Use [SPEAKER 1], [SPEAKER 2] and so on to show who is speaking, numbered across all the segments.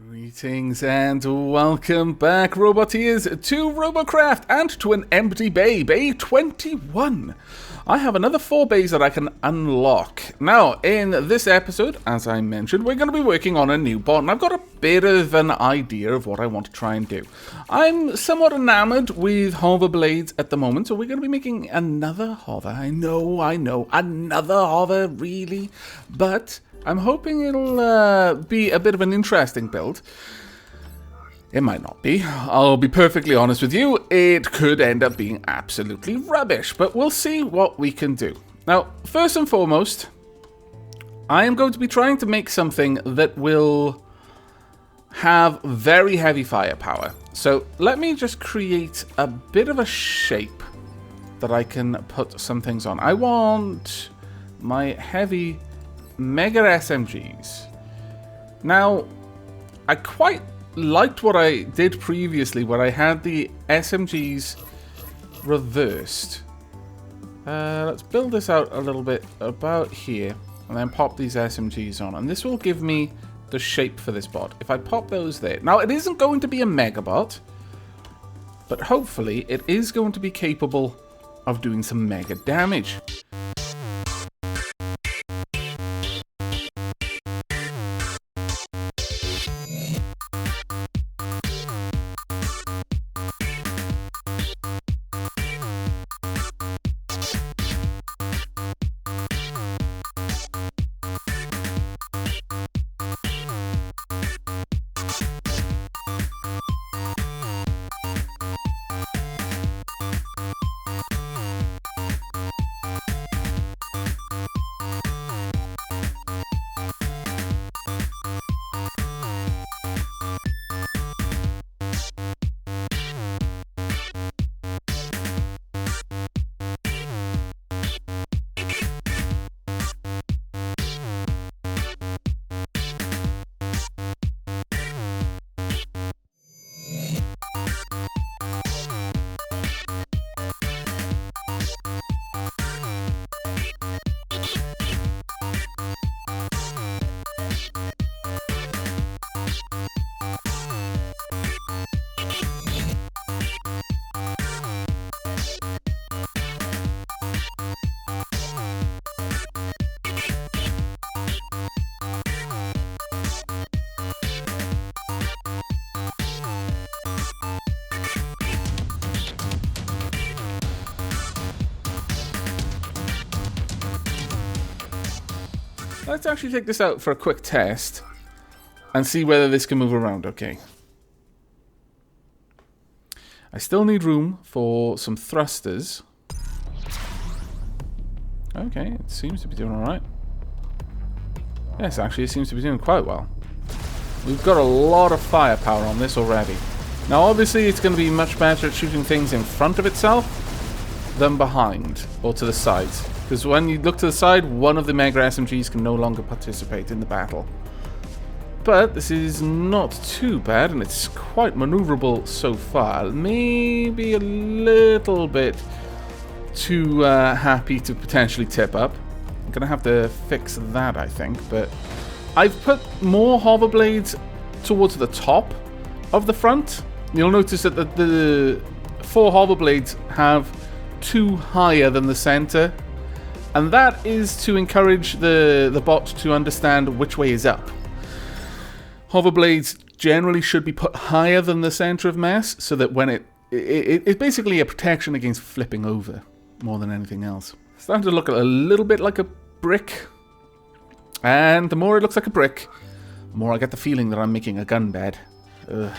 [SPEAKER 1] Greetings and welcome back, Roboteers, to Robocraft and to an empty bay, Bay 21. I have another 4 bays that I can unlock. Now, in this episode, as I mentioned, we're going to be working on a new bot, and I've got a bit of an idea of what I want to try and do. I'm somewhat enamored with hover blades at the moment, so we're going to be making another hover. I know, another hover, really, but I'm hoping it'll be a bit of an interesting build. It might not be. I'll be perfectly honest with you. It could end up being absolutely rubbish, but we'll see what we can do. Now, first and foremost, I am going to be trying to make something that will have very heavy firepower. So let me just create a bit of a shape that I can put some things on. I want my heavy Mega SMGs. Now, I quite liked what I did previously, where I had the SMGs reversed. Let's build this out a little bit about here, and then pop these SMGs on. And this will give me the shape for this bot. If I pop those there. Now, it isn't going to be a mega bot, but hopefully it is going to be capable of doing some mega damage. Let's actually take this out for a quick test and see whether this can move around okay. I still need room for some thrusters. Okay, it seems to be doing alright. Yes, actually it seems to be doing quite well. We've got a lot of firepower on this already. Now obviously it's going to be much better at shooting things in front of itself than behind or to the sides. Because when you look to the side, one of the Mega SMGs can no longer participate in the battle. But this is not too bad, and it's quite maneuverable so far. Maybe a little bit too happy to potentially tip up. I'm going to have to fix that, I think. But I've put more hover blades towards the top of the front. You'll notice that the 4 hover blades have 2 higher than the center. And that is to encourage the bot to understand which way is up. Hover blades generally should be put higher than the center of mass, so that when it's basically a protection against flipping over, more than anything else. It's starting to look a little bit like a brick. And the more it looks like a brick, the more I get the feeling that I'm making a gun bed. Ugh.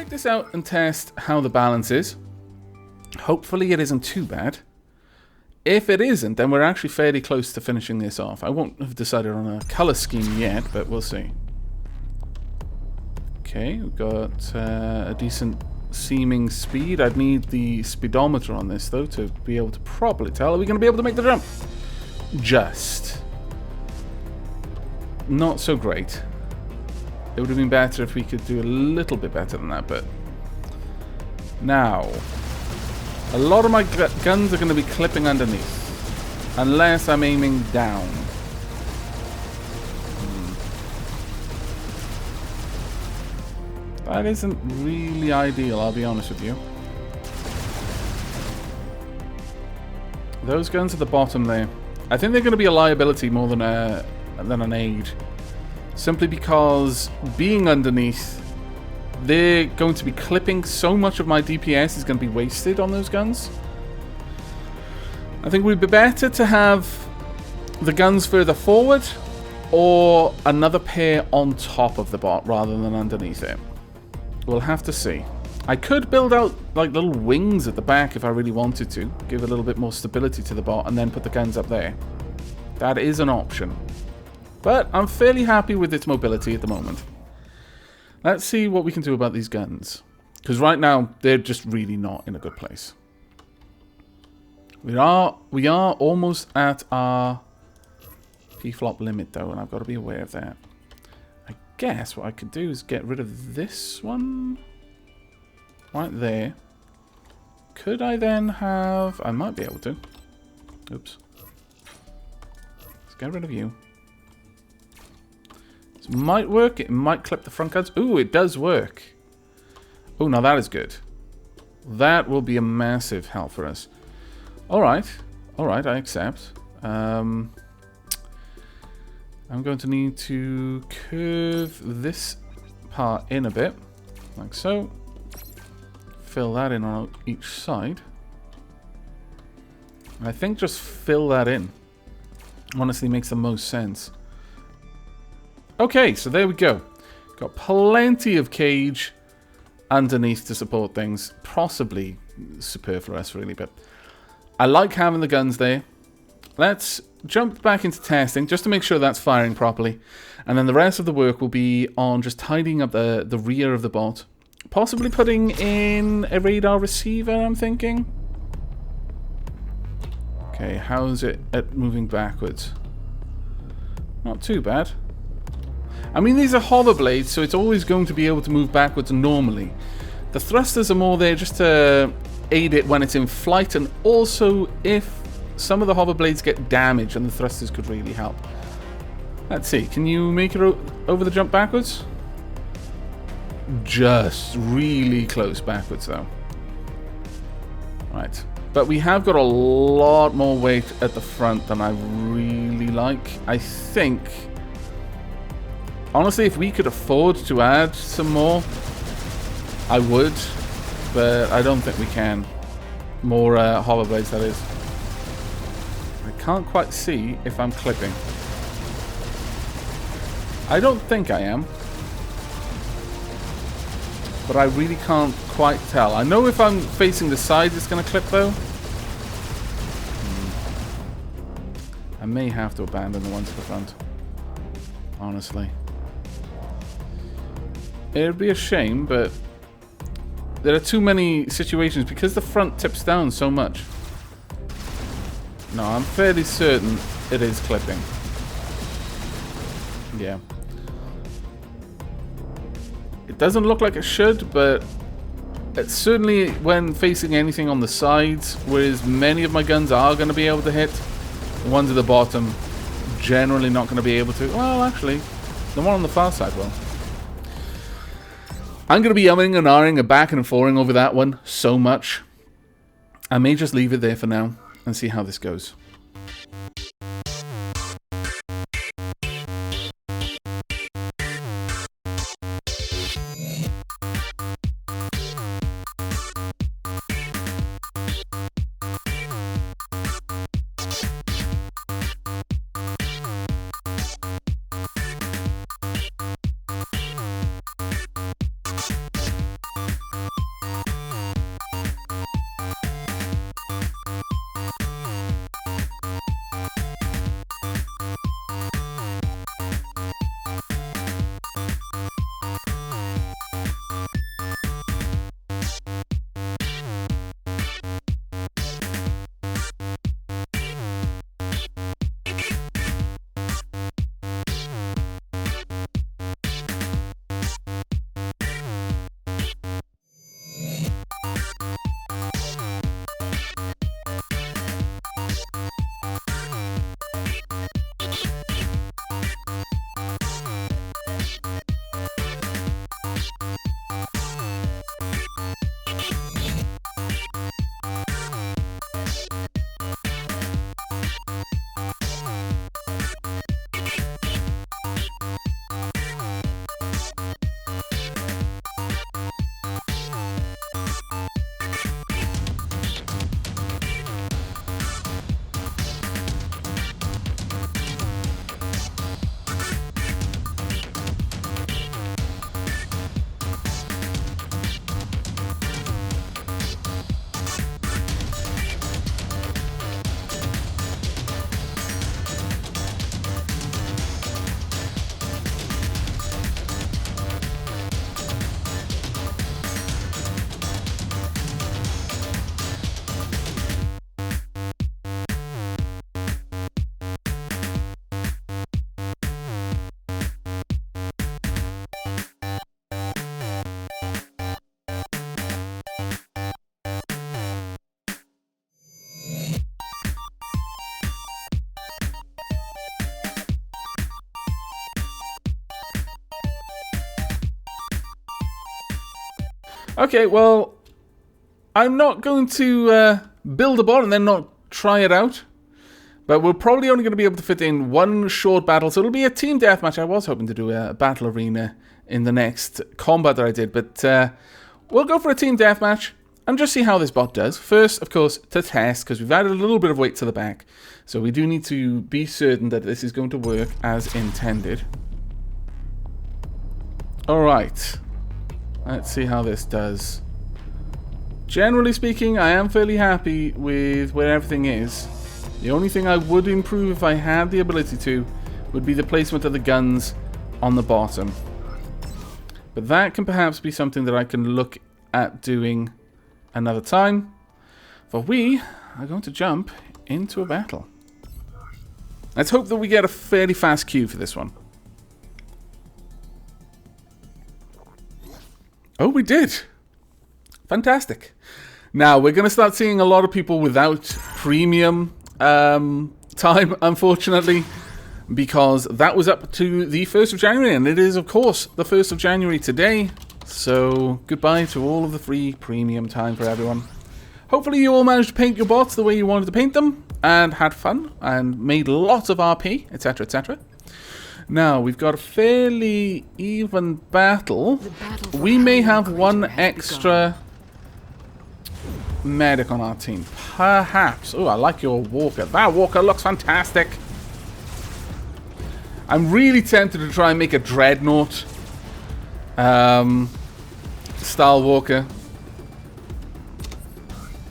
[SPEAKER 1] check this out and test how the balance is. Hopefully it isn't too bad. If it isn't, then we're actually fairly close to finishing this off. I won't have decided on a color scheme yet, but we'll see. Okay, we've got a decent seeming speed. I'd need the speedometer on this, though, to be able to properly tell. Are we going to be able to make the jump? Just. Not so great. It would have been better if we could do a little bit better than that, but... Now... A lot of my guns are going to be clipping underneath. Unless I'm aiming down. That isn't really ideal, I'll be honest with you. Those guns at the bottom there. I think they're going to be a liability more than an aid. Simply because being underneath, they're going to be clipping so much of my DPS is going to be wasted on those guns. I think it would be better to have the guns further forward or another pair on top of the bot rather than underneath it. We'll have to see. I could build out like little wings at the back if I really wanted to. Give a little bit more stability to the bot and then put the guns up there. That is an option. But I'm fairly happy with its mobility at the moment. Let's see what we can do about these guns. Because right now, they're just really not in a good place. We are almost at our P-flop limit though, and I've got to be aware of that. I guess what I could do is get rid of this one. Right there. Could I then have... I might be able to. Oops. Let's get rid of you. This might work. It might clip the front guards. Ooh, it does work. Oh, now that is good. That will be a massive help for us. Alright. Alright, I accept. I'm going to need to curve this part in a bit. Like so. Fill that in on each side. I think just fill that in. Honestly makes the most sense. Okay, so there we go. Got plenty of cage underneath to support things. Possibly superfluous, really, but I like having the guns there. Let's jump back into testing just to make sure that's firing properly. And then the rest of the work will be on just tidying up the rear of the bot. Possibly putting in a radar receiver, I'm thinking. Okay, how's it at moving backwards? Not too bad. I mean, these are hover blades, so it's always going to be able to move backwards normally. The thrusters are more there just to aid it when it's in flight, and also if some of the hover blades get damaged, and the thrusters could really help. Let's see, can you make it over the jump backwards? Just really close backwards, though. Right. But we have got a lot more weight at the front than I really like. I think... Honestly, if we could afford to add some more, I would. But I don't think we can. More hover blades, that is. I can't quite see if I'm clipping. I don't think I am. But I really can't quite tell. I know if I'm facing the side, it's going to clip, though. I may have to abandon the ones at the front. Honestly. It would be a shame, but there are too many situations because the front tips down so much. No, I'm fairly certain it is clipping. Yeah. It doesn't look like it should, but it's certainly when facing anything on the sides, whereas many of my guns are going to be able to hit, the ones at the bottom generally not going to be able to. Well, actually, the one on the far side will. I'm going to be umming and ahhing and backing and forthing over that one so much. I may just leave it there for now and see how this goes. Okay, well, I'm not going to build a bot and then not try it out. But we're probably only going to be able to fit in one short battle. So it'll be a team deathmatch. I was hoping to do a battle arena in the next combat that I did. But we'll go for a team deathmatch and just see how this bot does. First, of course, to test, because we've added a little bit of weight to the back. So we do need to be certain that this is going to work as intended. Alright. Let's see how this does. Generally speaking, I am fairly happy with where everything is. The only thing I would improve if I had the ability to would be the placement of the guns on the bottom. But that can perhaps be something that I can look at doing another time. For we are going to jump into a battle. Let's hope that we get a fairly fast queue for this one. Oh, we did. Fantastic. Now, we're going to start seeing a lot of people without premium time, unfortunately, because that was up to the 1st of January, and it is, of course, the 1st of January today. So, goodbye to all of the free premium time for everyone. Hopefully you all managed to paint your bots the way you wanted to paint them, and had fun, and made lots of RP, etc., etc. Now, we've got a fairly even battle. We may have one extra medic on our team. Perhaps. Oh, I like your walker. That walker looks fantastic. I'm really tempted to try and make a dreadnought style walker.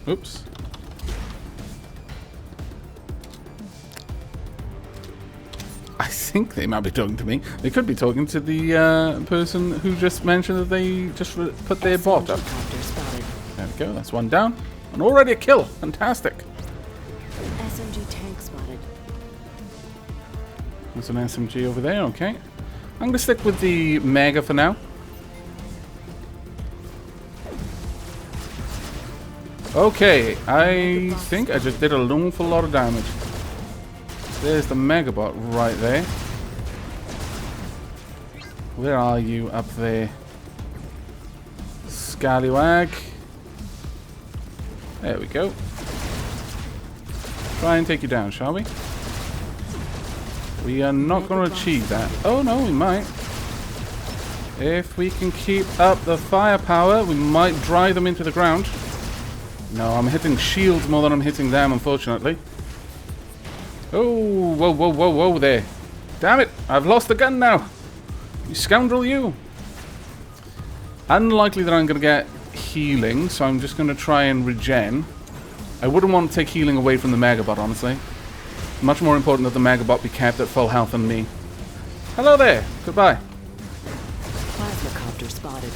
[SPEAKER 1] Oops. I think they might be talking to me. They could be talking to the person who just mentioned that they just put their bot up. There we go, that's one down. And already a kill. Fantastic.
[SPEAKER 2] SMG tank spotted.
[SPEAKER 1] There's an SMG over there, okay. I'm going to stick with the Mega for now. Okay, I think I just did an awful lot of damage. There's the Megabot right there. Where are you up there? Scallywag. There we go. Try and take you down, shall we? We are not going to achieve that. Oh no, we might. If we can keep up the firepower, we might drive them into the ground. No, I'm hitting shields more than I'm hitting them, unfortunately. Oh, whoa, whoa, whoa, whoa there. Damn it, I've lost the gun now. You scoundrel, you. Unlikely that I'm going to get healing, so I'm just going to try and regen. I wouldn't want to take healing away from the Megabot, honestly. Much more important that the Megabot be kept at full health than me. Hello there. Goodbye.
[SPEAKER 2] Plasmacopter spotted.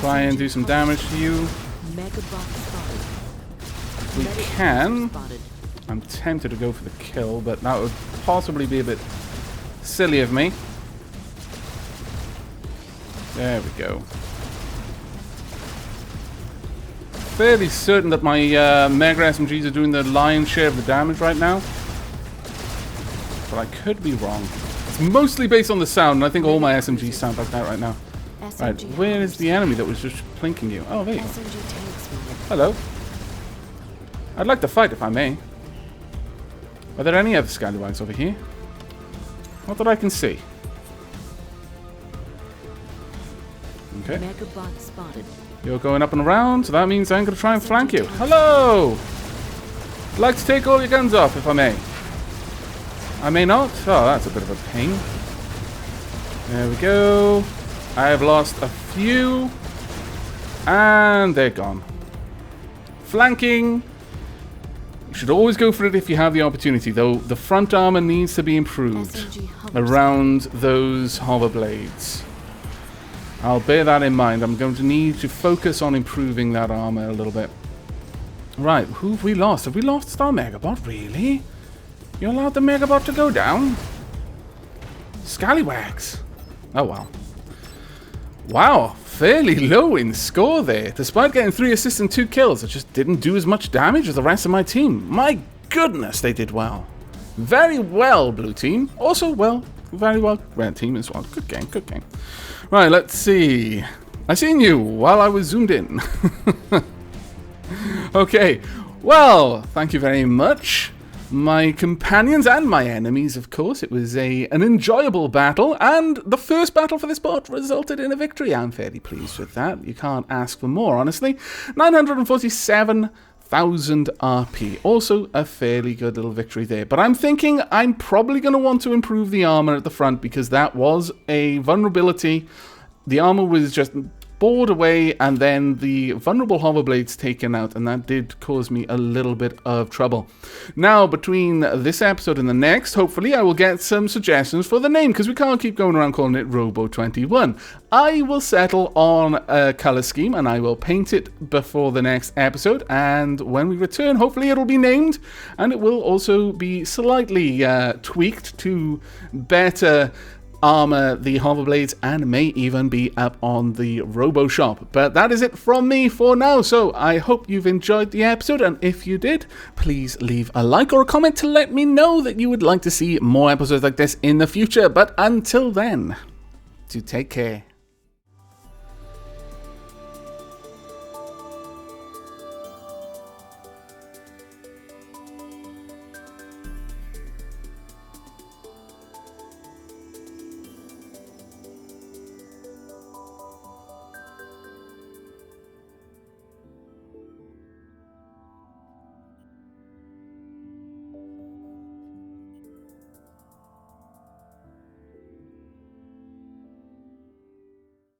[SPEAKER 1] Try and do some damage to you.
[SPEAKER 2] Megabot spotted.
[SPEAKER 1] We can. I'm tempted to go for the kill, but that would possibly be a bit silly of me. There we go. Fairly certain that my Mega SMGs are doing the lion's share of the damage right now. But I could be wrong. It's mostly based on the sound, and I think all my SMGs sound like that right now. Right, where is the enemy that was just plinking you? Oh, there you go. Hello. I'd like to fight if I may. Are there any other scallywags over here? Not that I can see. Okay.
[SPEAKER 2] Megabot spotted.
[SPEAKER 1] You're going up and around, so that means I'm going to try and flank you. Hello! I'd like to take all your guns off, if I may. I may not. Oh, that's a bit of a pain. There we go. I have lost a few. And they're gone. Flanking. You should always go for it if you have the opportunity, though the front armor needs to be improved around those hover blades. I'll bear that in mind. I'm going to need to focus on improving that armor a little bit. Right, who have we lost? Have we lost our Megabot? Really? You allowed the Megabot to go down? Scallywags. Oh, well. Wow, fairly low in score there. Despite getting 3 assists and 2 kills, I just didn't do as much damage as the rest of my team. My goodness, they did well. Very well, blue team. Also, well, very well, red team as well. Good game, good game. Right, let's see. I seen you while I was zoomed in. Okay, well, thank you very much, my companions and my enemies, of course. It was an enjoyable battle, and the first battle for this bot resulted in a victory. I'm fairly pleased with that. You can't ask for more, honestly. 947,000 RP. Also a fairly good little victory there. But I'm thinking I'm probably going to want to improve the armor at the front, because that was a vulnerability. The armor was just bored away, and then the vulnerable hoverblades taken out, and that did cause me a little bit of trouble. Now, between this episode and the next, hopefully I will get some suggestions for the name, because we can't keep going around calling it Robo21. I will settle on a color scheme, and I will paint it before the next episode, and when we return, hopefully it'll be named, and it will also be slightly tweaked to better armor the hoverblades, and may even be up on the Robo Shop. But that is it from me for now, so I hope you've enjoyed the episode, and if you did, please leave a like or a comment to let me know that you would like to see more episodes like this in the future. But until then, do take care.